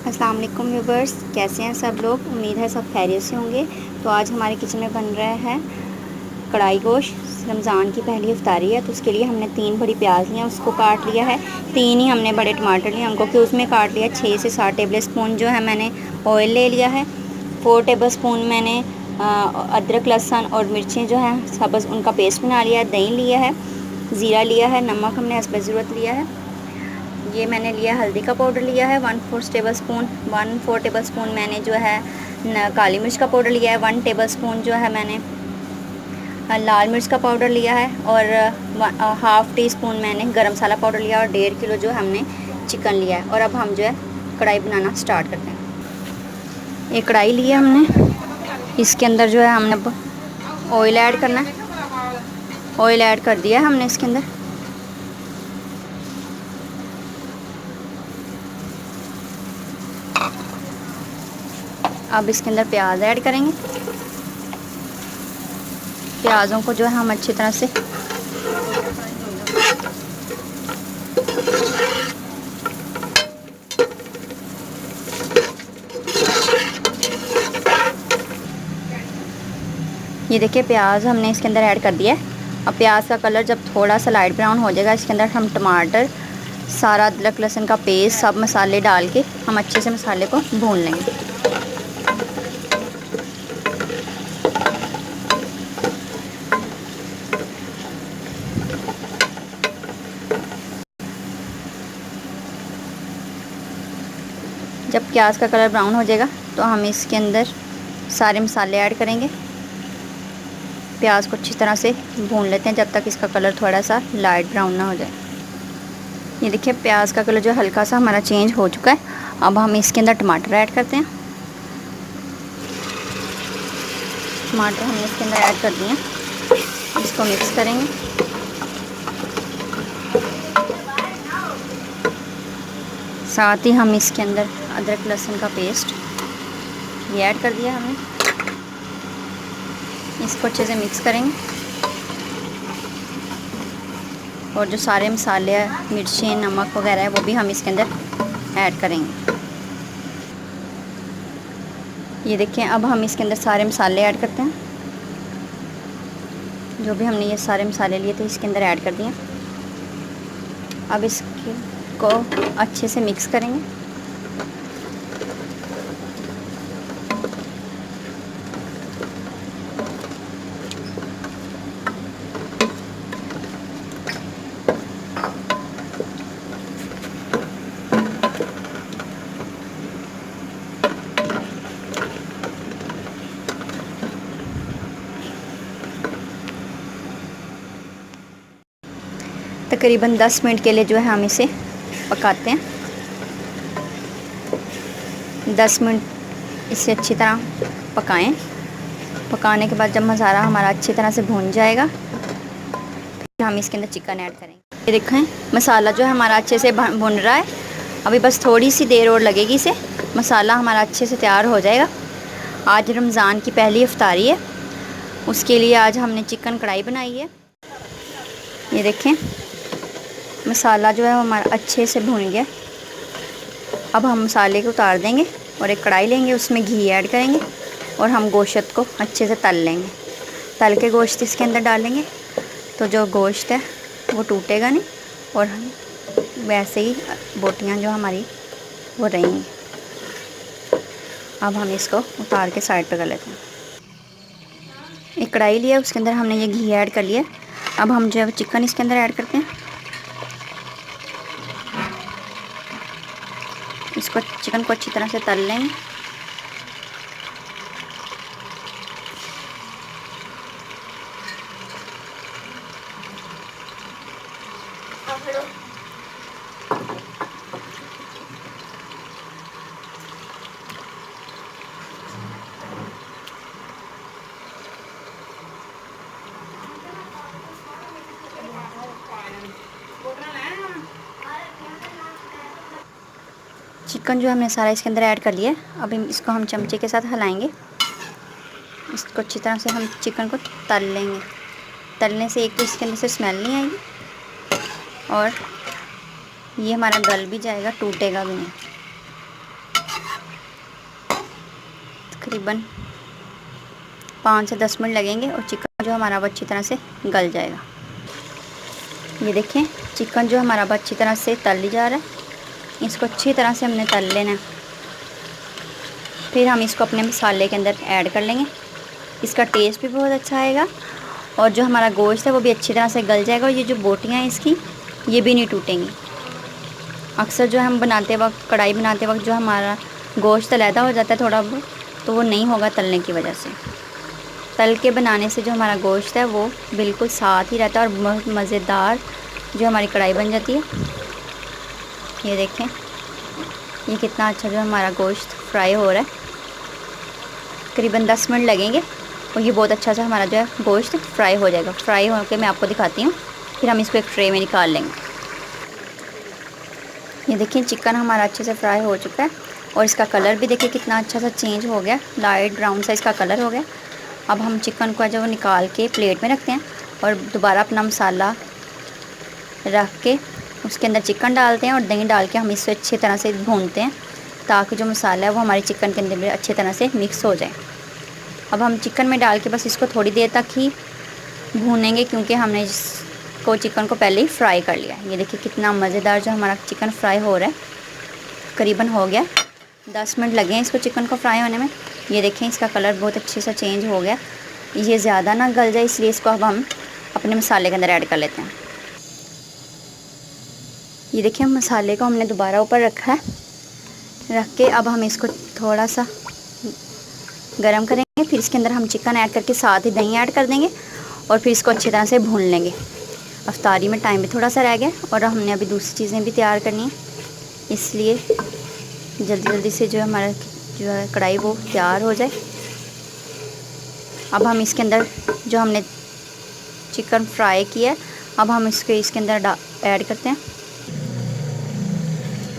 अस्सलाम वालेकुम व्यूवर्स, कैसे हैं सब लोग। उम्मीद है सब खैरियत से होंगे। तो आज हमारे किचन में बन रहा है कढ़ाई गोश्त। रमज़ान की पहली इफ्तारी है, तो उसके लिए हमने 3 बड़ी प्याज लिया, उसको काट लिया है। 3 ही हमने बड़े टमाटर लिए, उनको कि उसमें काट लिया। 6 से 7 टेबल स्पून जो है मैंने ऑयल ले लिया है। 4 टेबल स्पून मैंने अदरक लहसुन और मिर्चें जो हैं सब्ज़ उनका पेस्ट बना लिया है। दही लिया है, ज़ीरा लिया है, नमक हमने हस्ब ज़रूरत लिया है। ये मैंने लिया हल्दी का पाउडर लिया है 1/4 टेबल स्पून। 1/4 टेबल स्पून मैंने जो है काली मिर्च का पाउडर लिया है। 1 टेबल स्पून जो है मैंने लाल मिर्च का पाउडर लिया है। और हाफ़ टी स्पून मैंने गरम मसाला पाउडर लिया और 1.5 किलो जो हमने चिकन लिया है। और अब हम जो है कढ़ाई बनाना स्टार्ट करते हैं। ये कढ़ाई ली है हमने, इसके अंदर जो है हमने ऑयल ऐड करना है। ऑयल ऐड कर दिया है हमने इसके अंदर। अब इसके अंदर प्याज ऐड करेंगे। प्याज़ों को जो है हम अच्छी तरह से ये देखिए प्याज हमने इसके अंदर ऐड कर दिया है। अब प्याज का कलर जब थोड़ा सा लाइट ब्राउन हो जाएगा, इसके अंदर हम टमाटर, सारा अदरक लहसुन का पेस्ट, सब मसाले डाल के हम अच्छे से मसाले को भून लेंगे। जब प्याज का कलर ब्राउन हो जाएगा तो हम इसके अंदर सारे मसाले ऐड करेंगे। प्याज को अच्छी तरह से भून लेते हैं जब तक इसका कलर थोड़ा सा लाइट ब्राउन ना हो जाए। ये देखिए प्याज का कलर जो हल्का सा हमारा चेंज हो चुका है। अब हम इसके अंदर टमाटर ऐड करते हैं। टमाटर हमने इसके अंदर ऐड कर दिए हैं। इसको मिक्स करेंगे। साथ ही हम इसके अंदर अदरक लहसुन का पेस्ट ये ऐड कर दिया हमने। इसको अच्छे से मिक्स करेंगे। और जो सारे मसाले हैं, मिर्चें, नमक वगैरह है, वो भी हम इसके अंदर ऐड करेंगे। ये देखें अब हम इसके अंदर सारे मसाले ऐड करते हैं। जो भी हमने ये सारे मसाले लिए थे इसके अंदर ऐड कर दिए। अब इसको अच्छे से मिक्स करेंगे। तकरीबन 10 मिनट के लिए जो है हम इसे पकाते हैं। 10 मिनट इसे अच्छी तरह पकाएं। पकाने के बाद जब मसाला हमारा अच्छी तरह से भून जाएगा फिर हम इसके अंदर चिकन ऐड करेंगे। ये देखें मसाला जो है हमारा अच्छे से भुन रहा है। अभी बस थोड़ी सी देर और लगेगी इसे, मसाला हमारा अच्छे से तैयार हो जाएगा। आज रमज़ान की पहली इफ्तारी है, उसके लिए आज हमने चिकन कढ़ाई बनाई है। ये देखें मसाला जो है हमारा अच्छे से भुन गया। अब हम मसाले को उतार देंगे और एक कढ़ाई लेंगे, उसमें घी ऐड करेंगे और हम गोश्त को अच्छे से तल लेंगे। तल के गोश्त इसके अंदर डालेंगे तो जो गोश्त है वो टूटेगा नहीं और वैसे ही बोटियां जो हमारी वो रहेंगी। अब हम इसको उतार के साइड पे कर लेते हैं। एक कढ़ाई लिया, उसके अंदर हमने ये घी ऐड कर लिया। अब हम जो है चिकन इसके अंदर ऐड करते हैं। इसको चिकन को अच्छी तरह से तल लेंगे। चिकन जो हमने सारा इसके अंदर ऐड कर लिया है। अब इसको हम चमचे के साथ हिलाएंगे। इसको अच्छी तरह से हम चिकन को तल लेंगे। तलने से एक तो इसके अंदर से स्मेल नहीं आएगी और ये हमारा गल भी जाएगा, टूटेगा भी नहीं। तकरीबन 5 से 10 मिनट लगेंगे और चिकन जो हमारा वो अच्छी तरह से गल जाएगा। ये देखें चिकन जो हमारा अच्छी तरह से तल जा रहा है। इसको अच्छी तरह से हमने तल लेना है। फिर हम इसको अपने मसाले के अंदर ऐड कर लेंगे। इसका टेस्ट भी बहुत अच्छा आएगा और जो हमारा गोश्त है वो भी अच्छी तरह से गल जाएगा और ये जो बोटियाँ हैं इसकी ये भी नहीं टूटेंगी। अक्सर जो हम बनाते वक्त कढ़ाई बनाते वक्त जो हमारा गोश्त अलहदा हो जाता है थोड़ा बहुत, तो वो नहीं होगा तलने की वजह से। तल के बनाने से जो हमारा गोश्त है वो बिल्कुल साथ ही रहता है और बहुत मज़ेदार जो हमारी कढ़ाई बन जाती है। ये देखें ये कितना अच्छा जो हमारा गोश्त फ्राई हो रहा है। तकरीबन 10 मिनट लगेंगे और ये बहुत अच्छा सा हमारा जो है गोश्त फ्राई हो जाएगा। फ्राई होकर मैं आपको दिखाती हूँ। फिर हम इसको एक ट्रे में निकाल लेंगे। ये देखिए चिकन हमारा अच्छे से फ्राई हो चुका है और इसका कलर भी देखिए कितना अच्छा सा चेंज हो गया, लाइट ब्राउन सा इसका कलर हो गया। अब हम चिकन को जो निकाल के प्लेट में रखते हैं और दोबारा अपना मसाला रख के उसके अंदर चिकन डालते हैं और दही डाल के हम इसे अच्छी तरह से भूनते हैं ताकि जो मसाला है वो हमारे चिकन के अंदर भी अच्छी तरह से मिक्स हो जाए। अब हम चिकन में डाल के बस इसको थोड़ी देर तक ही भूनेंगे क्योंकि हमने इसको चिकन को पहले ही फ्राई कर लिया। ये देखिए कितना मज़ेदार जो हमारा चिकन फ्राई हो रहा है। करीबन हो गया 10 मिनट लगे हैं इसको चिकन को फ्राई होने में। ये देखें इसका कलर बहुत अच्छे से चेंज हो गया। ये ज़्यादा ना गल जाए इसलिए इसको अब हम अपने मसाले के अंदर ऐड कर लेते हैं। ये देखिए मसाले को हमने दोबारा ऊपर रखा है। रख के अब हम इसको थोड़ा सा गरम करेंगे। फिर इसके अंदर हम चिकन ऐड करके साथ ही दही ऐड कर देंगे और फिर इसको अच्छी तरह से भून लेंगे। अफ्तारी में टाइम भी थोड़ा सा रह गया और हमने अभी दूसरी चीज़ें भी तैयार करनी है, इसलिए जल्दी जल्दी से जो हमारा जो है कढ़ाई वो तैयार हो जाए। अब हम इसके अंदर जो हमने चिकन फ्राई किया है अब हम इसके अंदर ऐड करते हैं।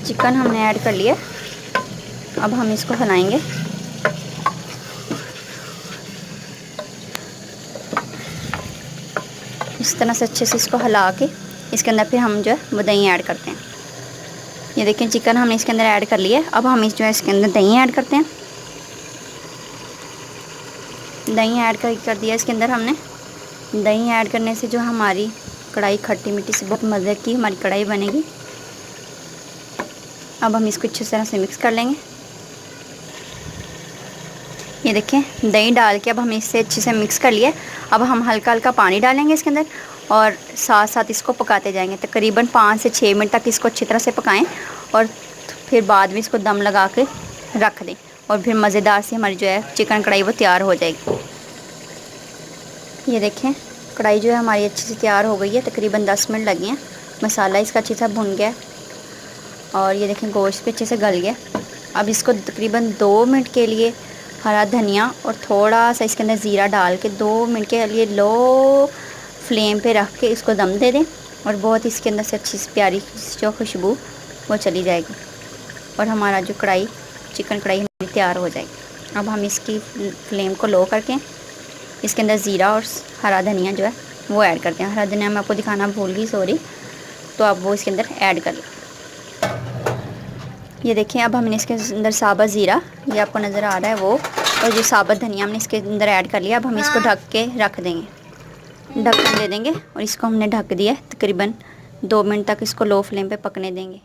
चिकन हमने ऐड कर लिया। अब हम इसको हिलाएंगे। इस तरह से अच्छे से इसको हिला के इसके अंदर फिर हम जो है वो दही ऐड करते हैं। ये देखें चिकन हमने इसके अंदर ऐड कर लिया। अब हम जो है इसके अंदर दही ऐड करते हैं। दही ऐड कर दिया इसके अंदर हमने। दही ऐड करने से जो हमारी कढ़ाई खट्टी मीठी से बहुत मज़े की हमारी कढ़ाई बनेगी। अब हम इसको अच्छी तरह से मिक्स कर लेंगे। ये देखें दही डाल के अब हम इससे अच्छे से मिक्स कर लिए। अब हम हल्का हल्का पानी डालेंगे इसके अंदर और साथ साथ इसको पकाते जाएंगे। तकरीबन 5 से 6 मिनट तक इसको अच्छी तरह से पकाएं और फिर बाद में इसको दम लगा के रख दें और फिर मज़ेदार से हमारी जो है चिकन कढ़ाई वो तैयार हो जाएगी। ये देखें कढ़ाई जो है हमारी अच्छे से तैयार हो गई है। तकरीबन 10 मिनट लगे हैं। मसाला इसका अच्छे से भुन गया और ये देखें गोश्त भी अच्छे से गल गया। अब इसको तकरीबन 2 मिनट के लिए हरा धनिया और थोड़ा सा इसके अंदर ज़ीरा डाल के 2 मिनट के लिए लो फ्लेम पे रख के इसको दम दे दें और बहुत इसके अंदर से अच्छी सी प्यारी जो खुशबू वो चली जाएगी और हमारा जो चिकन कढ़ाई हमारी तैयार हो जाएगी। अब हम इसकी फ्लेम को लो करके इसके अंदर ज़ीरा और हरा धनिया जो है वो ऐड करते हैं। हरा धनिया मैं आपको दिखाना भूल गई, सॉरी, तो आप वो इसके अंदर ऐड कर लें। ये देखें अब हमने इसके अंदर साबुत ज़ीरा ये आपको नज़र आ रहा है वो और जो साबुत धनिया हमने इसके अंदर ऐड कर लिया। अब हम इसको ढक के रख देंगे, ढक्कन दे देंगे और इसको हमने ढक दिया। तकरीबन 2 मिनट तक इसको लो फ्लेम पे पकने देंगे।